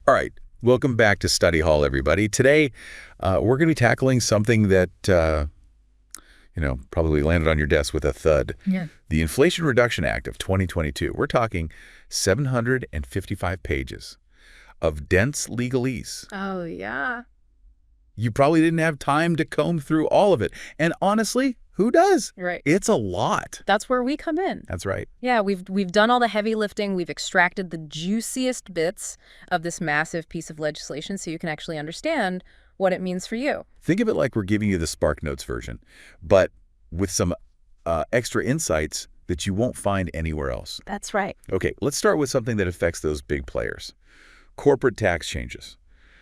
All right, welcome back to Study Hall, everybody. Today, we're going to be tackling something that, probably landed on your desk with a thud. Yeah. The Inflation Reduction Act of 2022. We're talking 755 pages of dense legalese. Oh, yeah. You probably didn't have time to comb through all of it. And honestly, who does? Right. It's a lot. That's where we come in. That's right. Yeah, we've done all the heavy lifting. We've extracted the juiciest bits of this massive piece of legislation so you can actually understand what it means for you. Think of it like we're giving you the SparkNotes version, but with some extra insights that you won't find anywhere else. That's right. Okay, let's start with something that affects those big players. Corporate tax changes.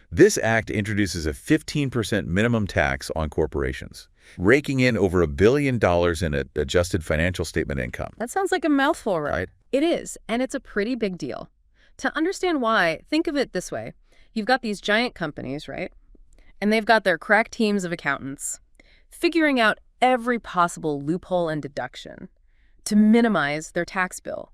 This act introduces a 15% minimum tax on corporations, raking in over $1 billion in adjusted financial statement income. That sounds like a mouthful, right? Right. It is, and it's a pretty big deal. To understand why, think of it this way. You've got these giant companies, right? And they've got their crack teams of accountants figuring out every possible loophole and deduction to minimize their tax bill.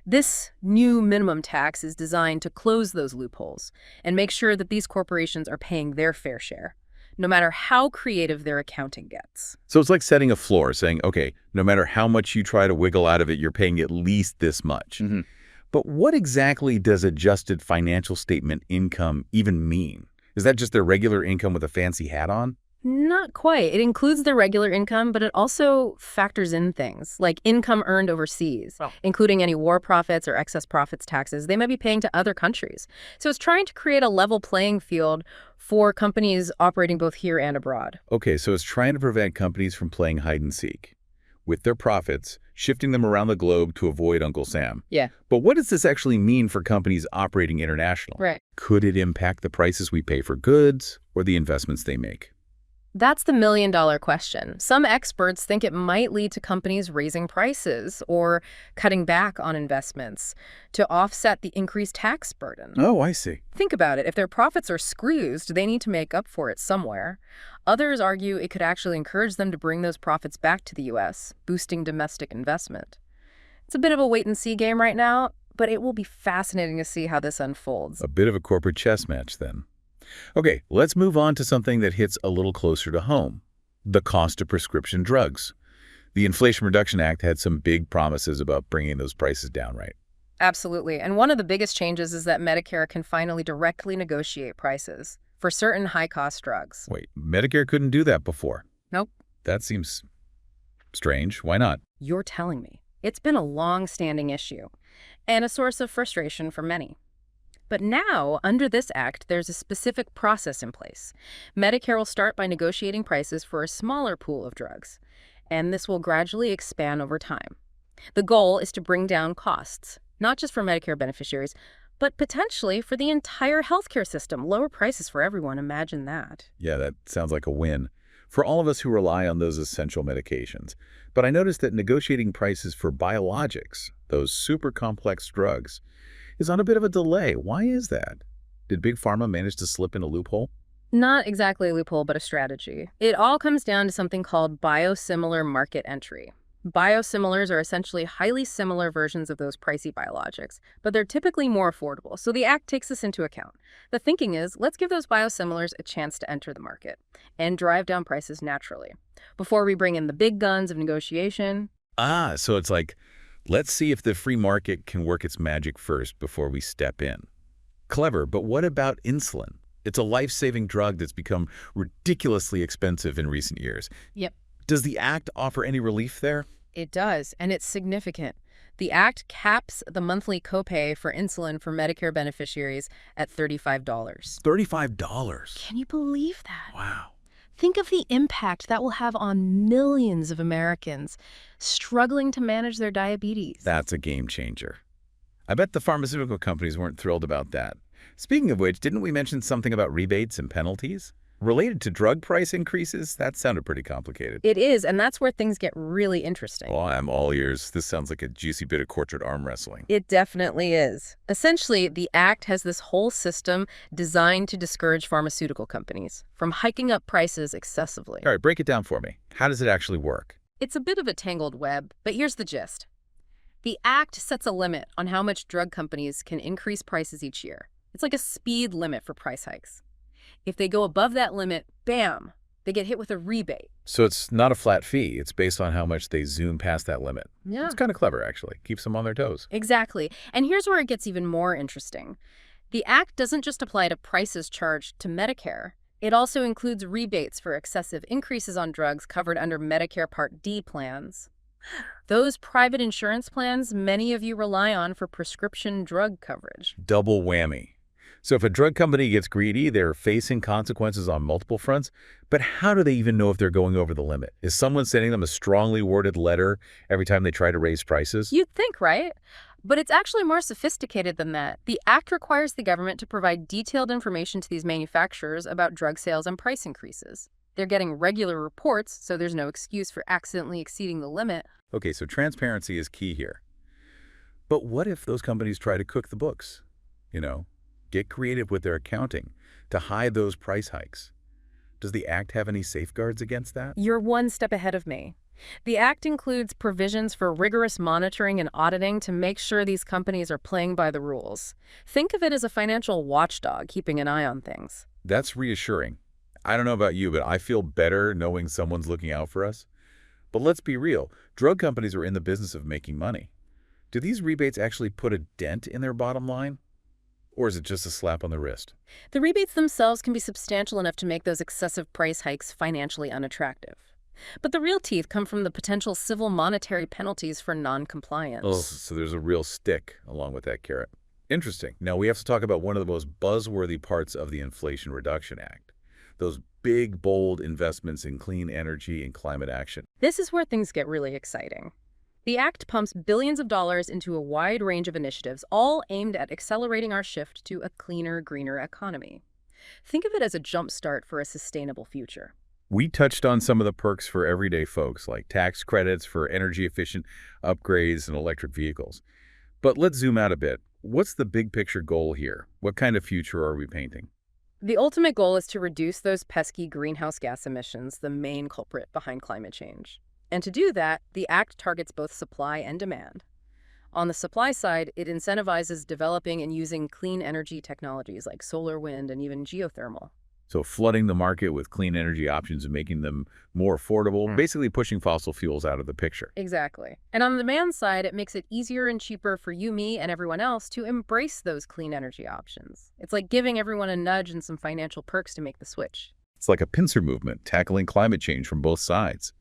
This new minimum tax is designed to close those loopholes and make sure that these corporations are paying their fair share, no matter how creative their accounting gets. So it's like setting a floor, saying, okay, no matter how much you try to wiggle out of it, you're paying at least this much. Mm-hmm. But what exactly does adjusted financial statement income even mean? Is that just their regular income with a fancy hat on? Not quite. It includes their regular income, but it also factors in things like income earned overseas, including any war profits or excess profits taxes they might be paying to other countries. So it's trying to create a level playing field for companies operating both here and abroad. Okay, so it's trying to prevent companies from playing hide and seek with their profits, shifting them around the globe to avoid Uncle Sam. Yeah. But what does this actually mean for companies operating international? Right. Could it impact the prices we pay for goods or the investments they make? That's the million-dollar question. Some experts think it might lead to companies raising prices or cutting back on investments to offset the increased tax burden. Oh, I see. Think about it. If their profits are squeezed, they need to make up for it somewhere. Others argue it could actually encourage them to bring those profits back to the U.S., boosting domestic investment. It's a bit of a wait-and-see game right now, but it will be fascinating to see how this unfolds. A bit of a corporate chess match, then. Okay, let's move on to something that hits a little closer to home, the cost of prescription drugs. The Inflation Reduction Act had some big promises about bringing those prices down, right? Absolutely. And one of the biggest changes is that Medicare can finally directly negotiate prices for certain high-cost drugs. Wait, Medicare couldn't do that before? Nope. That seems strange. Why not? You're telling me. It's been a long-standing issue and a source of frustration for many. But now, under this act, there's a specific process in place. Medicare will start by negotiating prices for a smaller pool of drugs, and this will gradually expand over time. The goal is to bring down costs, not just for Medicare beneficiaries, but potentially for the entire healthcare system. Lower prices for everyone, imagine that. Yeah, that sounds like a win for all of us who rely on those essential medications. But I noticed that negotiating prices for biologics, those super complex drugs, is on a bit of a delay. Why is that? Did Big Pharma manage to slip in a loophole? Not exactly a loophole, but a strategy. It all comes down to something called biosimilar market entry. Biosimilars are essentially highly similar versions of those pricey biologics, but they're typically more affordable, so the act takes this into account. The thinking is, let's give those biosimilars a chance to enter the market and drive down prices naturally, before we bring in the big guns of negotiation. Ah, so it's like, let's see if the free market can work its magic first before we step in. Clever, but what about insulin? It's a life-saving drug that's become ridiculously expensive in recent years. Yep. Does the act offer any relief there? It does, and it's significant. The act caps the monthly copay for insulin for Medicare beneficiaries at $35. $35? Can you believe that? Wow. Think of the impact that will have on millions of Americans struggling to manage their diabetes. That's a game changer. I bet the pharmaceutical companies weren't thrilled about that. Speaking of which, didn't we mention something about rebates and penalties? Related to drug price increases? That sounded pretty complicated. It is, and that's where things get really interesting. Well, I'm all ears. This sounds like a juicy bit of courtship arm wrestling. It definitely is. Essentially, the act has this whole system designed to discourage pharmaceutical companies from hiking up prices excessively. All right, break it down for me. How does it actually work? It's a bit of a tangled web, but here's the gist. The act sets a limit on how much drug companies can increase prices each year. It's like a speed limit for price hikes. If they go above that limit, bam, they get hit with a rebate. So it's not a flat fee. It's based on how much they zoom past that limit. Yeah. It's kind of clever, actually. Keeps them on their toes. Exactly. And here's where it gets even more interesting. The Act doesn't just apply to prices charged to Medicare. It also includes rebates for excessive increases on drugs covered under Medicare Part D plans. Those private insurance plans many of you rely on for prescription drug coverage. Double whammy. So if a drug company gets greedy, they're facing consequences on multiple fronts. But how do they even know if they're going over the limit? Is someone sending them a strongly worded letter every time they try to raise prices? You'd think, right? But it's actually more sophisticated than that. The Act requires the government to provide detailed information to these manufacturers about drug sales and price increases. They're getting regular reports, so there's no excuse for accidentally exceeding the limit. Okay, so transparency is key here. But what if those companies try to cook the books? Get creative with their accounting to hide those price hikes. Does the Act have any safeguards against that? You're one step ahead of me. The Act includes provisions for rigorous monitoring and auditing to make sure these companies are playing by the rules. Think of it as a financial watchdog keeping an eye on things. That's reassuring. I don't know about you, but I feel better knowing someone's looking out for us. But let's be real. Drug companies are in the business of making money. Do these rebates actually put a dent in their bottom line? Or is it just a slap on the wrist? The rebates themselves can be substantial enough to make those excessive price hikes financially unattractive. But the real teeth come from the potential civil monetary penalties for non-compliance. Oh, so there's a real stick along with that carrot. Interesting. Now we have to talk about one of the most buzzworthy parts of the Inflation Reduction Act. Those big, bold investments in clean energy and climate action. This is where things get really exciting. The Act pumps billions of dollars into a wide range of initiatives, all aimed at accelerating our shift to a cleaner, greener economy. Think of it as a jumpstart for a sustainable future. We touched on some of the perks for everyday folks, like tax credits for energy-efficient upgrades and electric vehicles. But let's zoom out a bit. What's the big picture goal here? What kind of future are we painting? The ultimate goal is to reduce those pesky greenhouse gas emissions, the main culprit behind climate change. And to do that, the Act targets both supply and demand. On the supply side, it incentivizes developing and using clean energy technologies like solar, wind, and even geothermal. So flooding the market with clean energy options and making them more affordable, basically pushing fossil fuels out of the picture. Exactly. And on the demand side, it makes it easier and cheaper for you, me, and everyone else to embrace those clean energy options. It's like giving everyone a nudge and some financial perks to make the switch. It's like a pincer movement, tackling climate change from both sides.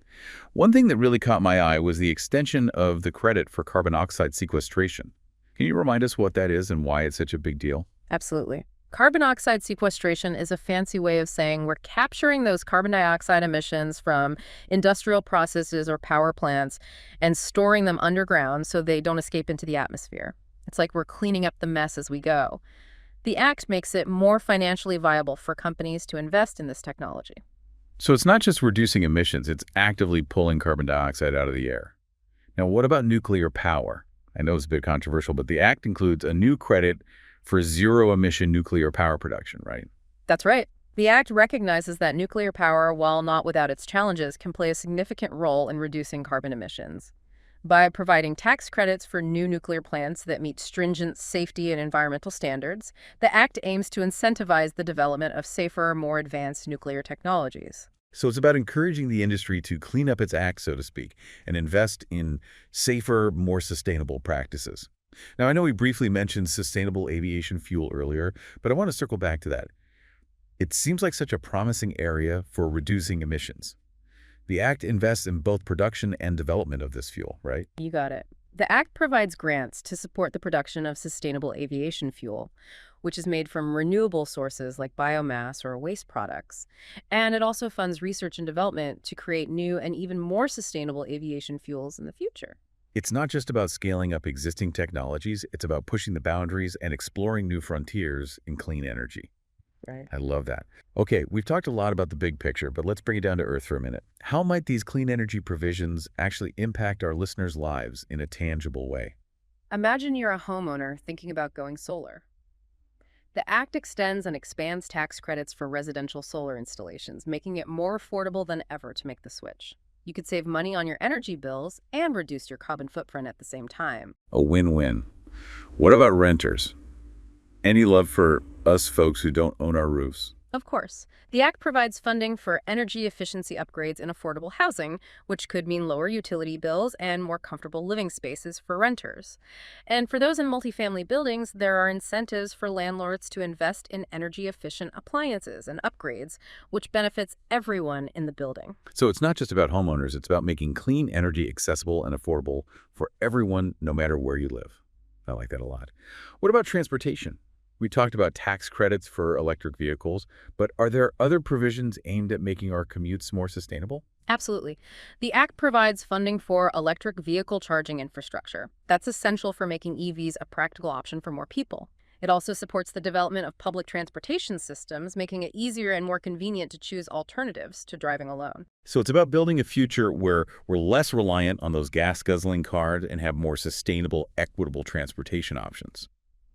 One thing that really caught my eye was the extension of the credit for carbon dioxide sequestration. Can you remind us what that is and why it's such a big deal? Absolutely. Carbon dioxide sequestration is a fancy way of saying we're capturing those carbon dioxide emissions from industrial processes or power plants and storing them underground so they don't escape into the atmosphere. It's like we're cleaning up the mess as we go. The Act makes it more financially viable for companies to invest in this technology. So it's not just reducing emissions, it's actively pulling carbon dioxide out of the air. Now, what about nuclear power? I know it's a bit controversial, but the Act includes a new credit for zero-emission nuclear power production, right? That's right. The Act recognizes that nuclear power, while not without its challenges, can play a significant role in reducing carbon emissions. By providing tax credits for new nuclear plants that meet stringent safety and environmental standards, the Act aims to incentivize the development of safer, more advanced nuclear technologies. So it's about encouraging the industry to clean up its act, so to speak, and invest in safer, more sustainable practices. Now, I know we briefly mentioned sustainable aviation fuel earlier, but I want to circle back to that. It seems like such a promising area for reducing emissions. The Act invests in both production and development of this fuel, right? You got it. The Act provides grants to support the production of sustainable aviation fuel, which is made from renewable sources like biomass or waste products. And it also funds research and development to create new and even more sustainable aviation fuels in the future. It's not just about scaling up existing technologies, it's about pushing the boundaries and exploring new frontiers in clean energy. Right. I love that. Okay, we've talked a lot about the big picture, but let's bring it down to earth for a minute. How might these clean energy provisions actually impact our listeners' lives in a tangible way? Imagine you're a homeowner thinking about going solar. The Act extends and expands tax credits for residential solar installations, making it more affordable than ever to make the switch. You could save money on your energy bills and reduce your carbon footprint at the same time. A win-win. What about renters? Any love for Us folks who don't own our roofs. Of course. The Act provides funding for energy efficiency upgrades in affordable housing, which could mean lower utility bills and more comfortable living spaces for renters. And for those in multifamily buildings, there are incentives for landlords to invest in energy-efficient appliances and upgrades, which benefits everyone in the building. So it's not just about homeowners, it's about making clean energy accessible and affordable for everyone, no matter where you live. I like that a lot. What about transportation? We talked about tax credits for electric vehicles, but are there other provisions aimed at making our commutes more sustainable? Absolutely. The Act provides funding for electric vehicle charging infrastructure. That's essential for making EVs a practical option for more people. It also supports the development of public transportation systems, making it easier and more convenient to choose alternatives to driving alone. So it's about building a future where we're less reliant on those gas-guzzling cars and have more sustainable, equitable transportation options.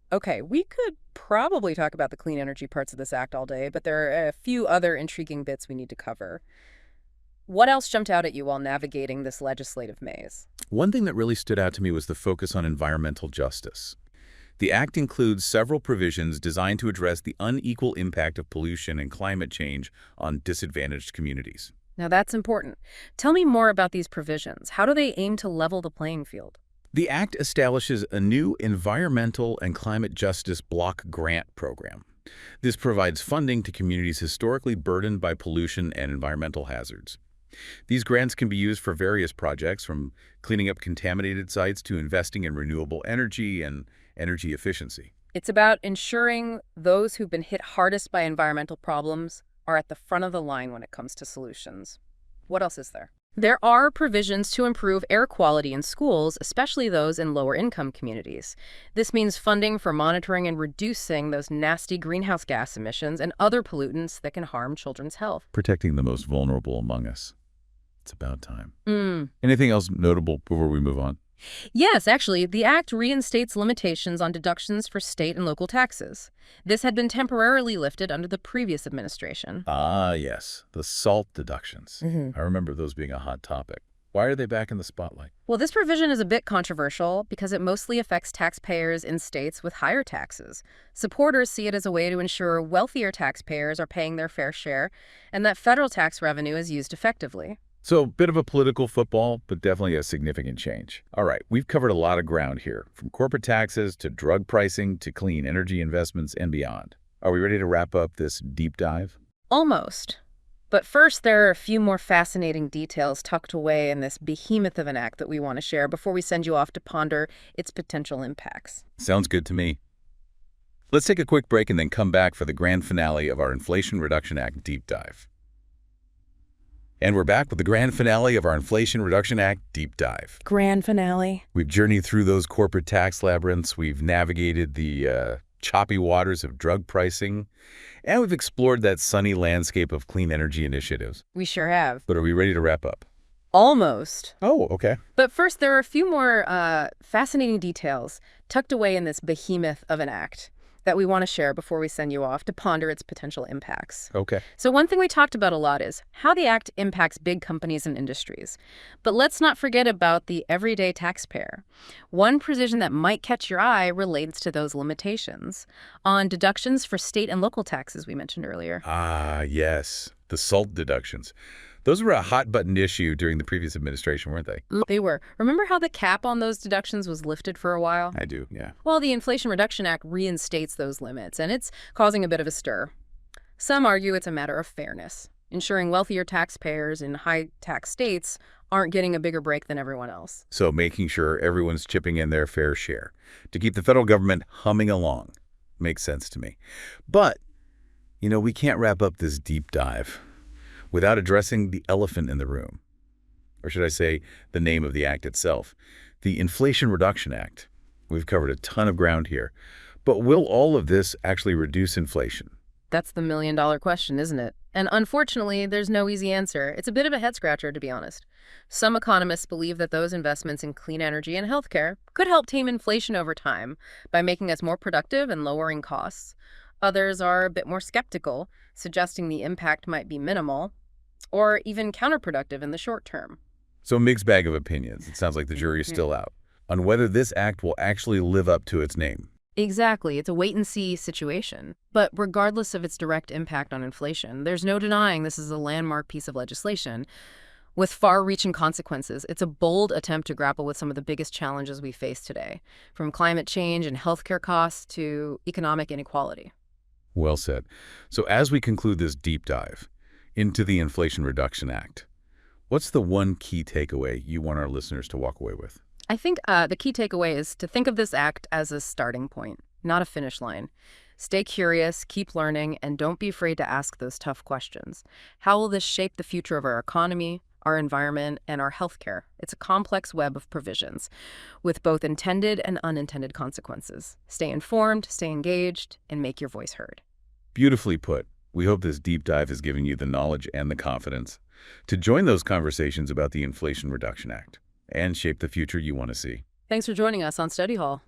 Okay, we could probably talk about the clean energy parts of this act all day, but there are a few other intriguing bits we need to cover. What else jumped out at you while navigating this legislative maze? One thing that really stood out to me was the focus on environmental justice. The Act includes several provisions designed to address the unequal impact of pollution and climate change on disadvantaged communities. Now that's important. Tell me more about these provisions. How do they aim to level the playing field? The Act establishes a new Environmental and Climate Justice Block Grant Program. This provides funding to communities historically burdened by pollution and environmental hazards. These grants can be used for various projects, from cleaning up contaminated sites to investing in renewable energy and energy efficiency. It's about ensuring those who've been hit hardest by environmental problems are at the front of the line when it comes to solutions. What else is there? There are provisions to improve air quality in schools, especially those in lower-income communities. This means funding for monitoring and reducing those nasty greenhouse gas emissions and other pollutants that can harm children's health. Protecting the most vulnerable among us. It's about time. Anything else notable before we move on? Yes, actually, the Act reinstates limitations on deductions for state and local taxes. This had been temporarily lifted under the previous administration. Ah, yes, the SALT deductions. I remember those being a hot topic. Why are they back in the spotlight? Well, this provision is a bit controversial because it mostly affects taxpayers in states with higher taxes. Supporters see it as a way to ensure wealthier taxpayers are paying their fair share and that federal tax revenue is used effectively. So, a bit of a political football, but definitely a significant change. All right, we've covered a lot of ground here, from corporate taxes to drug pricing to clean energy investments and beyond. Are we ready to wrap up this deep dive? Almost. But first, there are a few more fascinating details tucked away in this behemoth of an act that we want to share before we send you off to ponder its potential impacts. Sounds good to me. Let's take a quick break and then come back for the grand finale of our Inflation Reduction Act deep dive. And we're back with the grand finale of our Inflation Reduction Act deep dive. Grand finale. We've journeyed through those corporate tax labyrinths, we've navigated the choppy waters of drug pricing, and we've explored that sunny landscape of clean energy initiatives. We sure have. But are we ready to wrap up? Almost. Oh, okay. But first, there are a few more fascinating details tucked away in this behemoth of an act that we want to share before we send you off to ponder its potential impacts. Okay. So one thing we talked about a lot is how the act impacts big companies and industries. But let's not forget about the everyday taxpayer. One provision that might catch your eye relates to those limitations on deductions for state and local taxes we mentioned earlier. Ah, yes. The SALT deductions. Those were a hot-button issue during the previous administration, weren't they? They were. Remember how the cap on those deductions was lifted for a while? I do, yeah. Well, the Inflation Reduction Act reinstates those limits, and it's causing a bit of a stir. Some argue it's a matter of fairness, ensuring wealthier taxpayers in high-tax states aren't getting a bigger break than everyone else. So making sure everyone's chipping in their fair share to keep the federal government humming along makes sense to me. But, you know, we can't wrap up this deep dive without addressing the elephant in the room. Or should I say, the name of the act itself. The Inflation Reduction Act. We've covered a ton of ground here. But will all of this actually reduce inflation? That's the million-dollar question, isn't it? And unfortunately, there's no easy answer. It's a bit of a head-scratcher, to be honest. Some economists believe that those investments in clean energy and healthcare could help tame inflation over time by making us more productive and lowering costs. Others are a bit more skeptical, suggesting the impact might be minimal or even counterproductive in the short term. So a mixed bag of opinions. It sounds like the jury is still out on whether this act will actually live up to its name. Exactly. It's a wait-and-see situation. But regardless of its direct impact on inflation, there's no denying this is a landmark piece of legislation with far-reaching consequences. It's a bold attempt to grapple with some of the biggest challenges we face today, from climate change and healthcare costs to economic inequality. Well said. So as we conclude this deep dive into the Inflation Reduction Act, what's the one key takeaway you want our listeners to walk away with? I think the key takeaway is to think of this act as a starting point, not a finish line. Stay curious, keep learning, and don't be afraid to ask those tough questions. How will this shape the future of our economy, our environment, and our healthcare? It's a complex web of provisions with both intended and unintended consequences. Stay informed, stay engaged, and make your voice heard. Beautifully put. We hope this deep dive has given you the knowledge and the confidence to join those conversations about the Inflation Reduction Act and shape the future you want to see. Thanks for joining us on Study Hall.